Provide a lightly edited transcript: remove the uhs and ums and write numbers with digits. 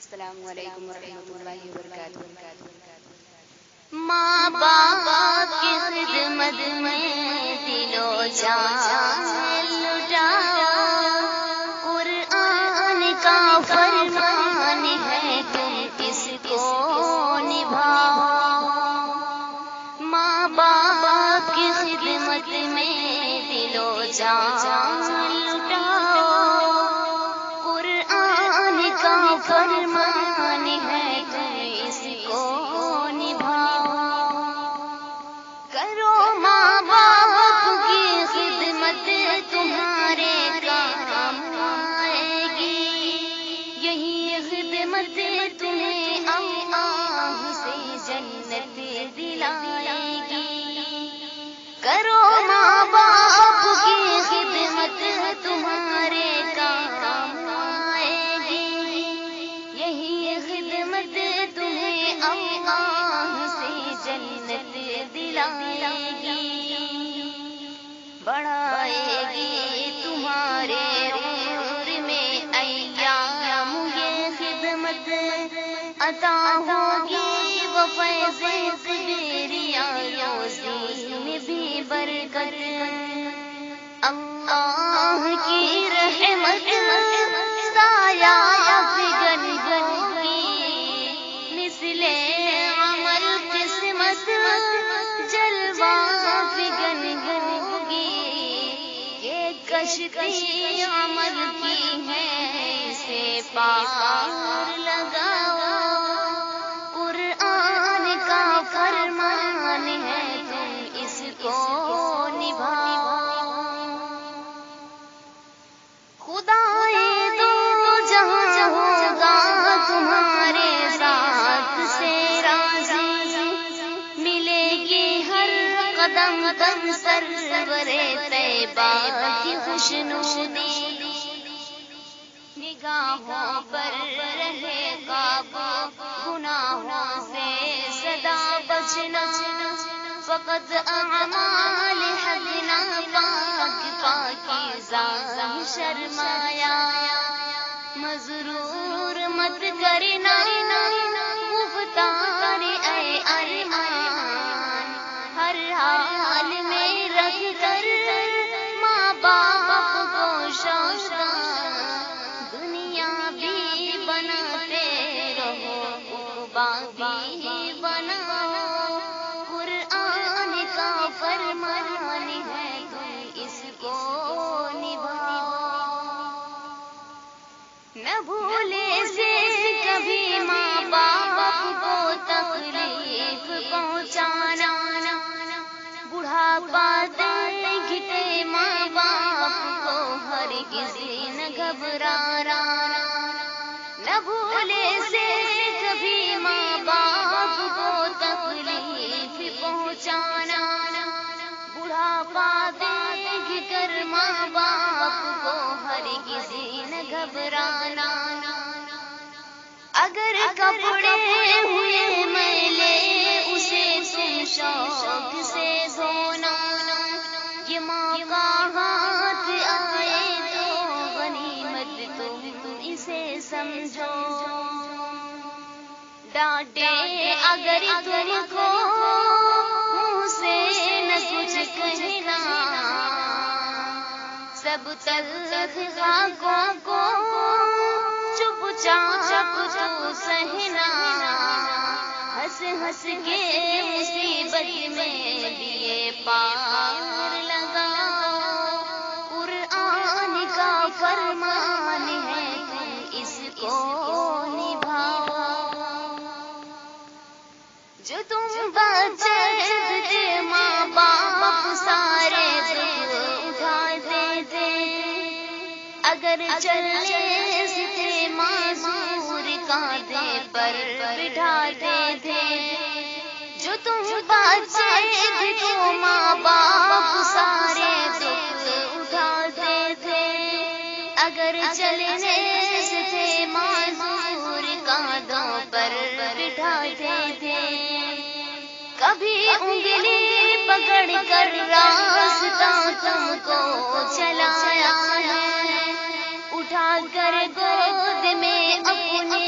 السلام علیکم ورحمۃ اللہ وبرکاتہ۔ ماں باپ کی خدمت میں دل و جان لٹاؤ، قرآن کا فرمان ہے تم کس کو نبھاؤ۔ ماں باپ کی خدمت میں دل و جان لٹاؤ، قرآن کا فرمان ہے تم اس کو نبھاؤ۔ کرو ماں باپ کی خدمت تمہارے کام آئے گی، یہی خدمت تمہیں اللہ سے جنت دلائے گی۔ کرو ماں باپ کی خدمت تمہارے کام آئے گی، یہی خدمت تمہیں اللہ سے جنت دلائے گی، بڑھائے گی تمہارے عمر میں ایام یہ خدمت، عطا ہوگی وہ فیض کبریا روزی میں بھی برکت۔ اللہ کی رحمت سایہ افغن ہوگی، مثل عمل قسمت جلوہ افغن ہوگی۔ یہ کشتی عمل کی ہے اسے پار لگاؤ، قرآن کا فرمان ہے تم اس کو نبھاؤ۔ خدائے دو جہاں ہوگا تمہارے ذات سے راضی، ملے گی ہر قدم قدم سرور طیبہ کی خوشنودی، نگاہوں پر رہے قابو گناہوں سے سدا بچنا، فقط اعمال حسنہ پاک پاکیزہ شرمایا، مضرور مت کرنا گفتار اے ارمان، ہر حال میں رکھ کر ماں باپ کو شوقاں، دنیا بھی بناتے رہو عقبہ بھی بناؤ، قرآن کا فرمان ہے تم اس کو نبھاؤ۔ نہ بھولے سے کبھی ماں باپ کو تکلیف پہنچانا، بڑھاپا گھٹے ماں باپ کو ہرگز نہ گھبرانا۔ نہ بھولے سے کبھی ماں باپ کو تکلیف پہنچانا، بڑھاپا دیکھ کر ماں باپ کو ہرگز نہ گھبرانا۔ اگر کپڑے ہوئے میلے اسے تم شوق سے دھونا، یہ موقع ہاتھ آئے تو غنیمت تم اسے سمجھو، ڈانٹے اگر تم کو منہ سے نہ کچھ کہنا، سب تلخ خاکوں کو چپ چاپ تو سہنا، ہنس ہنس کے مصیبت میں دیے پار لگاؤ، قرآن کا فرمان ہے تم اس کو نبھاؤ۔ جو تم بچے تھے ماں باپ سارے دکھ اٹھاتے تھے، اگر چلنے سے معذور کاندھے پر بٹھاتے تھے، جو تم بچے تھے ماں باپ سارے دکھ اٹھاتے تھے، اگر چلنے سے معذور کاندھوں پر بٹھاتے تھے، کبھی انگلی پکڑ کر راستہ تم کو چلایا ہے، اٹھا کر گود میں اپنے